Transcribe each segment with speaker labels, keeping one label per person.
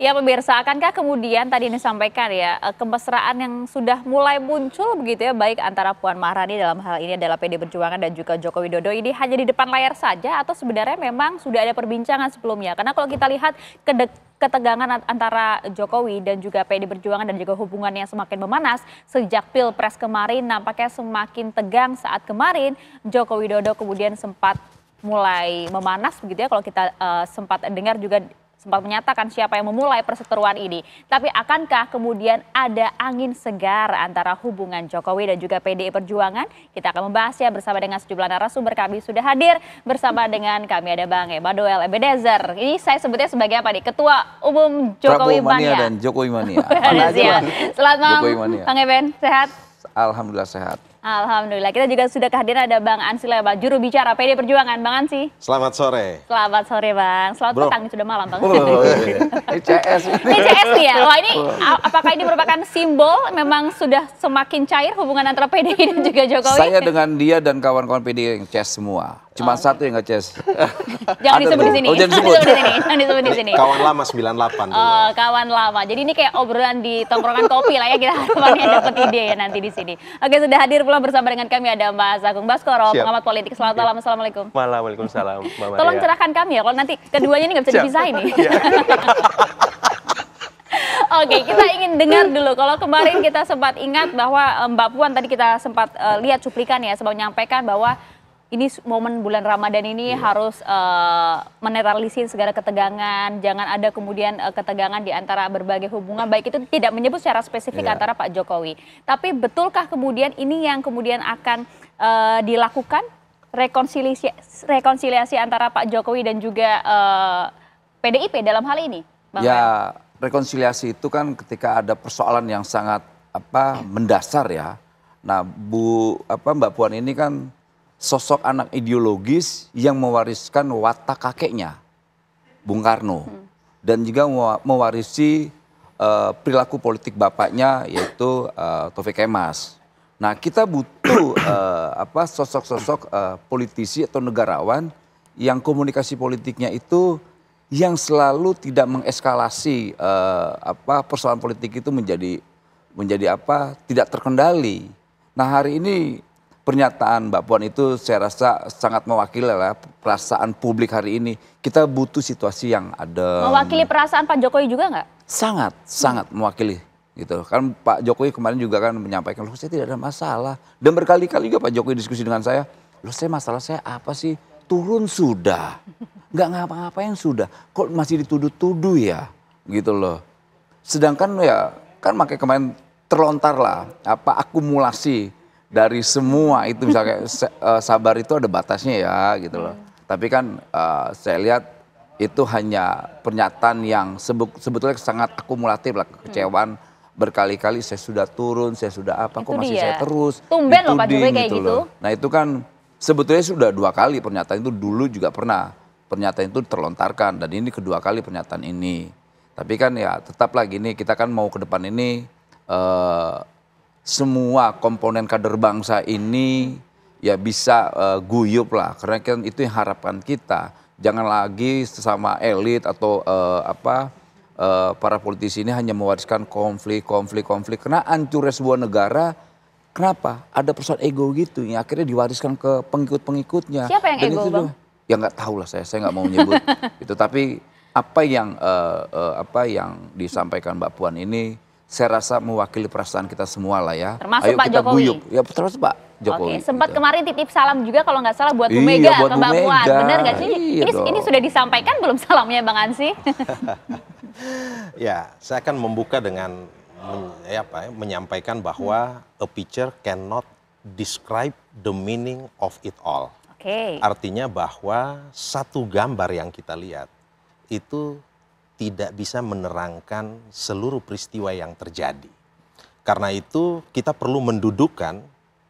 Speaker 1: Ya pemirsa, akankah kemudian tadi disampaikan ya, kemesraan yang sudah mulai muncul begitu ya, baik antara Puan Maharani dalam hal ini adalah PD Perjuangan dan juga Joko Widodo ini hanya di depan layar saja atau sebenarnya memang sudah ada perbincangan sebelumnya? Karena kalau kita lihat ketegangan antara Jokowi dan juga PD Perjuangan dan juga hubungan yang semakin memanas sejak Pilpres kemarin nampaknya semakin tegang saat kemarin Joko Widodo kemudian sempat mulai memanas begitu ya, kalau kita sempat dengar juga sempat menyatakan siapa yang memulai perseteruan ini. Tapi akankah kemudian ada angin segar antara hubungan Jokowi dan juga PDI Perjuangan? Kita akan membahasnya bersama dengan sejumlah narasumber. Kami sudah hadir bersama dengan kami ada Bang Emanuel Ebenezer. Ini saya sebutnya sebagai apa nih? Ketua Umum Jokowi Mania
Speaker 2: dan Jokowi Mania.
Speaker 1: Selamat malam Bang Eben, sehat?
Speaker 2: Alhamdulillah sehat.
Speaker 1: Alhamdulillah. Kita juga sudah kehadiran ada Bang Ansy Leba, juru bicara PD Perjuangan. Bang Ansy.
Speaker 3: Selamat sore.
Speaker 1: Selamat sore Bang. Selamat petang, sudah malam Bang.
Speaker 2: Ini CS.
Speaker 1: Ini CS nih ya. Wah ini apakah ini merupakan simbol memang sudah semakin cair hubungan antara PDI dan juga Jokowi?
Speaker 2: Saya dengan dia dan kawan-kawan PDI yang CS semua. Cuma satu yang nggak CS.
Speaker 1: Jangan disebut di sini.
Speaker 2: Oh, jangan disebut.
Speaker 1: Jangan disebut di sini.
Speaker 3: Kawan lama 98 dulu.
Speaker 1: Oh, kawan lama. Jadi ini kayak obrolan di tongkrongan kopi lah ya, kita harapannya dapat ide ya nanti di sini. Oke, sudah hadir pula bersama dengan kami ada Mas Agung Baskoro, pengamat politik. Selamat malam, assalamualaikum.
Speaker 4: Waalaikumsalam.
Speaker 1: Tolong cerahkan kami ya, kalau nanti keduanya ini nggak bisa dipisahin nih. Oke, kita ingin dengar dulu. Kalau kemarin kita sempat ingat bahwa Mbak Puan tadi kita sempat lihat cuplikan ya, sempat menyampaikan bahwa ini momen bulan Ramadan ini harus menetralisir segala ketegangan, jangan ada kemudian ketegangan di antara berbagai hubungan, baik itu tidak menyebut secara spesifik antara Pak Jokowi. Tapi betulkah kemudian ini yang kemudian akan dilakukan rekonsiliasi antara Pak Jokowi dan juga PDIP dalam hal ini? Bang
Speaker 2: ya, rekonsiliasi itu kan ketika ada persoalan yang sangat mendasar ya. Nah, Mbak Puan ini kan sosok anak ideologis yang mewariskan watak kakeknya, Bung Karno. Dan juga mewarisi perilaku politik bapaknya yaitu Taufik Kemas. Nah kita butuh sosok-sosok politisi atau negarawan yang komunikasi politiknya itu yang selalu tidak mengeskalasi persoalan politik itu menjadi tidak terkendali. Nah hari ini pernyataan Mbak Puan itu saya rasa sangat mewakili lah perasaan publik hari ini. Kita butuh situasi yang adem.
Speaker 1: Mewakili perasaan Pak Jokowi juga nggak?
Speaker 2: Sangat mewakili. Gitu. Kan Pak Jokowi kemarin juga kan menyampaikan, loh saya tidak ada masalah. Dan berkali-kali juga Pak Jokowi diskusi dengan saya, loh masalah saya apa sih? Turun sudah. Nggak ngapa-ngapain sudah. Kok masih dituduh-tuduh ya? Gitu loh. Sedangkan ya kan makanya kemarin terlontar lah akumulasi dari semua itu, misalnya sabar itu ada batasnya ya gitu loh. Tapi kan saya lihat itu hanya pernyataan yang sebetulnya sangat akumulatif lah, kekecewaan berkali-kali saya sudah turun, saya sudah kok masih saya terus.
Speaker 1: Tumben loh Pak Jokowi kayak gitu.
Speaker 2: Nah itu kan sebetulnya sudah 2 kali pernyataan itu, dulu juga pernah pernyataan itu terlontarkan dan ini kedua kali pernyataan ini. Tapi kan ya tetap lagi nih kita kan mau ke depan ini semua komponen kader bangsa ini ya bisa guyup lah, karena kan itu yang harapan kita. Jangan lagi sesama elit atau para politisi ini hanya mewariskan konflik, karena hancurnya sebuah negara. Kenapa? Ada persoalan ego gitu yang akhirnya diwariskan ke pengikut-pengikutnya.
Speaker 1: Siapa yang
Speaker 2: dan
Speaker 1: ego,
Speaker 2: itu
Speaker 1: Bang?
Speaker 2: Ya nggak tahu lah, saya nggak mau menyebut itu. Tapi apa yang disampaikan Mbak Puan ini saya rasa mewakili perasaan kita semua lah ya.
Speaker 1: Termasuk
Speaker 2: Ayo
Speaker 1: Pak
Speaker 2: kita
Speaker 1: Jokowi.
Speaker 2: guyup. Ya terus Pak Jokowi.
Speaker 1: Oke, sempat
Speaker 2: gitu.
Speaker 1: kemarin titip salam juga kalau nggak salah buat Bu Mega atau Mbak Puan. Benar nggak sih? Ini sudah disampaikan belum salamnya Bang Ansy?
Speaker 3: Ya, saya akan membuka dengan menyampaikan bahwa a picture cannot describe the meaning of it all.
Speaker 1: Oke.
Speaker 3: Artinya bahwa satu gambar yang kita lihat itu tidak bisa menerangkan seluruh peristiwa yang terjadi. Karena itu kita perlu mendudukkan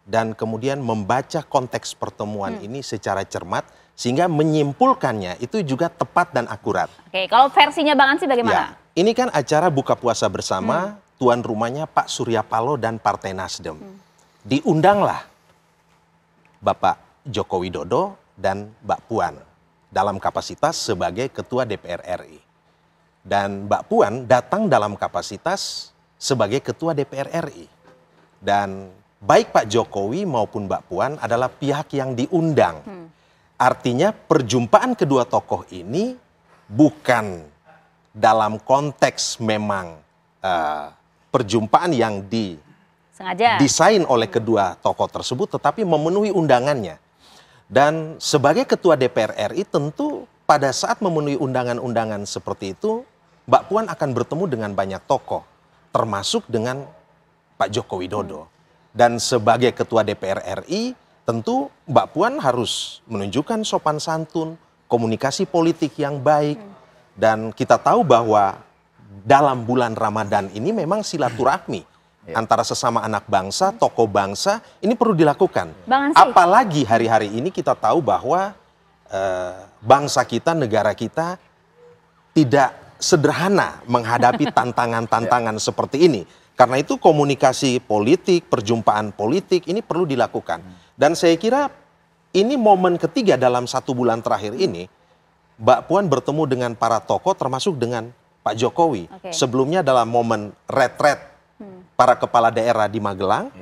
Speaker 3: dan kemudian membaca konteks pertemuan ini secara cermat sehingga menyimpulkannya itu juga tepat dan akurat.
Speaker 1: Oke, kalau versinya Bang Ansy bagaimana?
Speaker 3: Ya, ini kan acara buka puasa bersama, tuan rumahnya Pak Surya Paloh dan Partai Nasdem. Diundanglah Bapak Joko Widodo dan Mbak Puan dalam kapasitas sebagai Ketua DPR RI. Dan Mbak Puan datang dalam kapasitas sebagai Ketua DPR RI. Dan baik Pak Jokowi maupun Mbak Puan adalah pihak yang diundang. Artinya perjumpaan kedua tokoh ini bukan dalam konteks memang perjumpaan yang
Speaker 1: Sengaja.
Speaker 3: didesain oleh kedua tokoh tersebut, tetapi memenuhi undangannya. Dan sebagai Ketua DPR RI tentu pada saat memenuhi undangan-undangan seperti itu, Mbak Puan akan bertemu dengan banyak tokoh, termasuk dengan Pak Joko Widodo. Dan sebagai Ketua DPR RI, tentu Mbak Puan harus menunjukkan sopan santun, komunikasi politik yang baik. Dan kita tahu bahwa dalam bulan Ramadan ini memang silaturahmi antara sesama anak bangsa, tokoh bangsa, ini perlu dilakukan.
Speaker 1: Bang Ansy.
Speaker 3: Apalagi hari-hari ini kita tahu bahwa bangsa kita, negara kita tidak sederhana menghadapi tantangan-tantangan seperti ini. Karena itu komunikasi politik, perjumpaan politik ini perlu dilakukan. Dan saya kira ini momen ketiga dalam 1 bulan terakhir ini, Mbak Puan bertemu dengan para tokoh termasuk dengan Pak Jokowi. Sebelumnya dalam momen retret para kepala daerah di Magelang,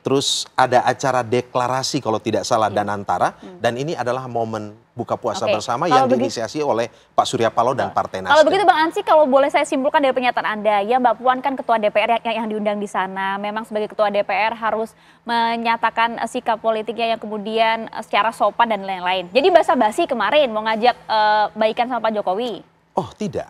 Speaker 3: terus ada acara deklarasi kalau tidak salah Danantara, dan ini adalah momen buka puasa bersama yang diinisiasi oleh Pak Surya Paloh dan Partai Nasdem.
Speaker 1: Kalau begitu Bang Ansy, kalau boleh saya simpulkan dari pernyataan Anda, ya Mbak Puan kan Ketua DPR yang diundang di sana, memang sebagai Ketua DPR harus menyatakan sikap politiknya yang kemudian secara sopan dan lain-lain. Jadi basa-basi kemarin mau ngajak baikan sama Pak Jokowi?
Speaker 3: Oh tidak,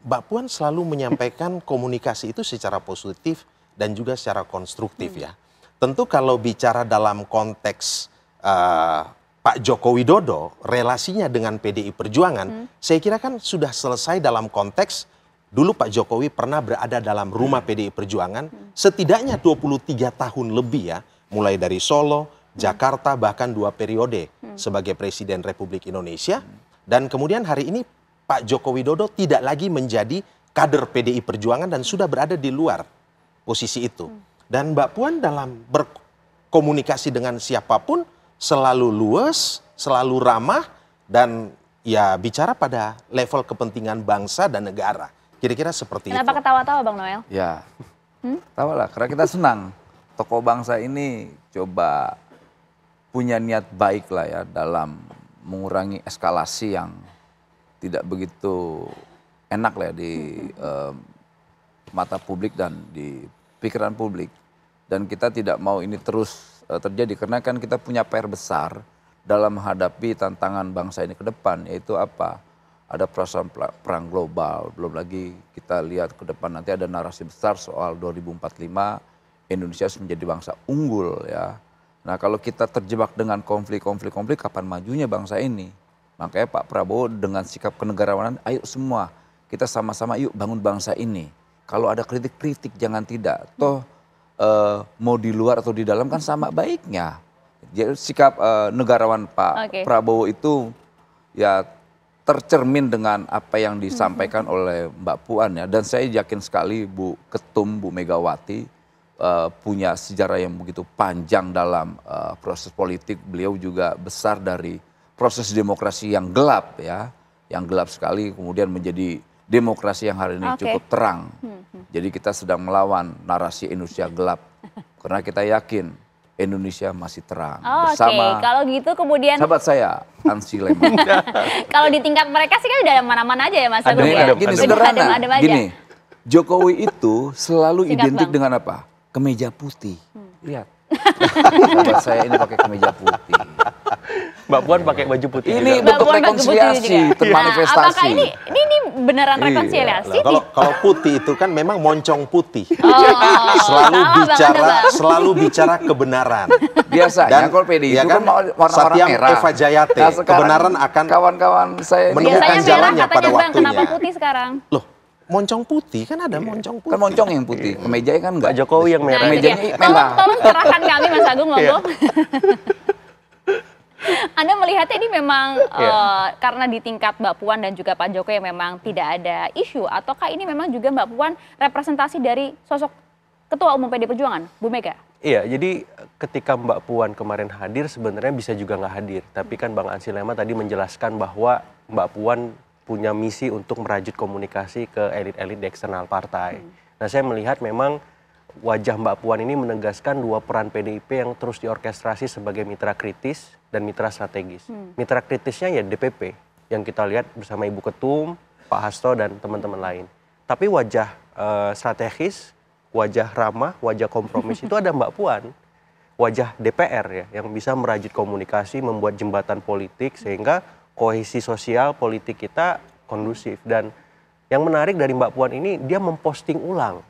Speaker 3: Mbak Puan selalu menyampaikan komunikasi itu secara positif dan juga secara konstruktif ya. Tentu kalau bicara dalam konteks Pak Joko Widodo, relasinya dengan PDI Perjuangan, saya kira kan sudah selesai dalam konteks dulu Pak Jokowi pernah berada dalam rumah PDI Perjuangan setidaknya 23 tahun lebih ya, mulai dari Solo, Jakarta, bahkan 2 periode sebagai Presiden Republik Indonesia. Dan kemudian hari ini Pak Joko Widodo tidak lagi menjadi kader PDI Perjuangan dan sudah berada di luar posisi itu. Dan Mbak Puan dalam berkomunikasi dengan siapapun selalu luas, selalu ramah, dan ya bicara pada level kepentingan bangsa dan negara. Kira-kira seperti itu.
Speaker 1: Kenapa ketawa-tawa Bang Noel?
Speaker 2: Ya, tahu lah, karena kita senang tokoh bangsa ini coba punya niat baik lah ya dalam mengurangi eskalasi yang tidak begitu enak lah ya di mata publik dan di pikiran publik. Dan kita tidak mau ini terus terjadi karena kan kita punya PR besar dalam menghadapi tantangan bangsa ini ke depan, yaitu apa? Ada perasaan perang global, belum lagi kita lihat ke depan nanti ada narasi besar soal 2045 Indonesia harus menjadi bangsa unggul ya. Nah kalau kita terjebak dengan konflik-konflik kapan majunya bangsa ini? Makanya Pak Prabowo dengan sikap kenegarawanan, ayo semua kita sama-sama yuk bangun bangsa ini. Kalau ada kritik-kritik jangan tidak, toh mau di luar atau di dalam kan sama baiknya. Jadi sikap negarawan Pak Prabowo itu ya tercermin dengan apa yang disampaikan oleh Mbak Puan ya. Dan saya yakin sekali Bu Ketum, Bu Megawati punya sejarah yang begitu panjang dalam proses politik. Beliau juga besar dari proses demokrasi yang gelap ya, yang gelap sekali kemudian menjadi demokrasi yang hari ini cukup terang. Jadi kita sedang melawan narasi Indonesia gelap karena kita yakin Indonesia masih terang. Bersama
Speaker 1: kalau gitu kemudian
Speaker 2: sahabat saya Ansy Lema.
Speaker 1: Kalau di tingkat mereka sih kan udah mana-mana aja ya Mas Agung ya.
Speaker 2: Gini sederhana, gini Jokowi itu selalu identik dengan apa? Kemeja putih. Lihat. Sahabat saya ini pakai kemeja putih.
Speaker 4: Mbak Puan pakai baju putih.
Speaker 2: Ini
Speaker 4: juga.
Speaker 2: bentuk rekonsiliasi, termanifestasi.
Speaker 1: Apakah ini beneran rekonsiliasi?
Speaker 3: Kalau putih itu kan memang moncong putih. Selalu bicara kebenaran.
Speaker 2: Biasanya kalau PDI itu kan warna-warna merah.
Speaker 3: Eva Jayate, kebenaran akan
Speaker 2: kawan-kawan saya
Speaker 3: menemukan jalannya pada waktunya.
Speaker 1: Kenapa putih sekarang?
Speaker 3: Loh, moncong putih kan ada moncong putih.
Speaker 2: Kan moncong yang putih, kemejanya kan enggak.
Speaker 4: Pak Jokowi yang merah.
Speaker 2: Kemejanya merah.
Speaker 1: Tolong cerahkan kami Mas Agung monggo. Anda melihatnya ini memang karena di tingkat Mbak Puan dan juga Pak Jokowi yang memang tidak ada isu, ataukah ini memang juga Mbak Puan representasi dari sosok Ketua Umum PDI Perjuangan, Bu Mega?
Speaker 4: Iya, jadi ketika Mbak Puan kemarin hadir sebenarnya bisa juga nggak hadir. Tapi kan Bang Ansy Lema tadi menjelaskan bahwa Mbak Puan punya misi untuk merajut komunikasi ke elit-elit di eksternal partai. Nah, saya melihat memang wajah Mbak Puan ini menegaskan dua peran PDIP yang terus diorkestrasi sebagai mitra kritis dan mitra strategis. Mitra kritisnya ya DPP yang kita lihat bersama Ibu Ketum, Pak Hasto dan teman-teman lain. Tapi wajah strategis, wajah ramah, wajah kompromis itu ada Mbak Puan. Wajah DPR ya yang bisa merajut komunikasi, membuat jembatan politik sehingga kohesi sosial politik kita kondusif. Dan yang menarik dari Mbak Puan ini dia memposting ulang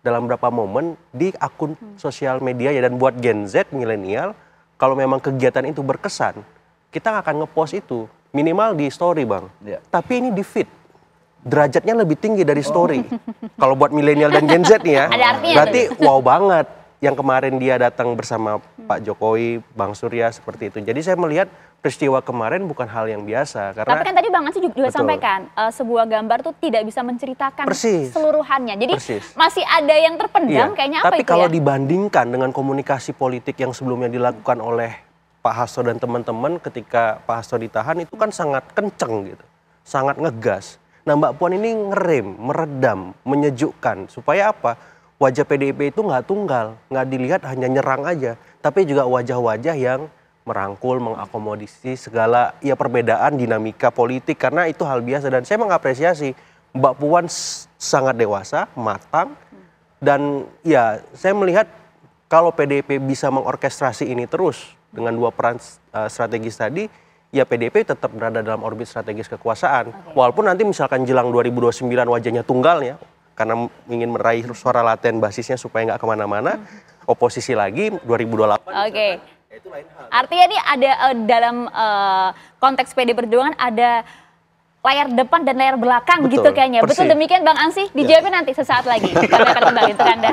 Speaker 4: dalam beberapa momen di akun sosial media ya, dan buat Gen Z milenial kalau memang kegiatan itu berkesan kita akan ngepost itu minimal di story Bang. Tapi ini di feed. Derajatnya lebih tinggi dari story. Kalau buat milenial dan Gen Z nih ya, berarti wow banget. Yang kemarin dia datang bersama Pak Jokowi, Bang Surya seperti itu. Jadi saya melihat peristiwa kemarin bukan hal yang biasa. Karena,
Speaker 1: tapi kan tadi Bang Ansy juga sampaikan sebuah gambar tuh tidak bisa menceritakan seluruhannya. Jadi masih ada yang terpendam kayaknya apa
Speaker 4: tapi
Speaker 1: itu
Speaker 4: kalau
Speaker 1: ya?
Speaker 4: dibandingkan dengan komunikasi politik yang sebelumnya dilakukan oleh Pak Hasto dan teman-teman ketika Pak Hasto ditahan itu kan sangat kenceng gitu. Sangat ngegas. Nah Mbak Puan ini ngerem, meredam, menyejukkan. Supaya apa? Wajah PDIP itu nggak tunggal, nggak dilihat hanya nyerang aja, tapi juga wajah-wajah yang merangkul, mengakomodisi segala ya perbedaan dinamika politik karena itu hal biasa. Dan saya mengapresiasi Mbak Puan sangat dewasa, matang, dan ya saya melihat kalau PDIP bisa mengorkestrasi ini terus dengan dua peran strategis tadi, ya PDIP tetap berada dalam orbit strategis kekuasaan. Walaupun nanti misalkan jelang 2029 wajahnya tunggal ya, karena ingin meraih suara laten basisnya supaya nggak kemana-mana, oposisi lagi 2028.
Speaker 1: Oke. Artinya ini ada dalam konteks PD Perjuangan ada layar depan dan layar belakang gitu kayaknya. Betul demikian Bang Ansy? Dijawabin nanti sesaat lagi. Kami akan kembali untuk Anda.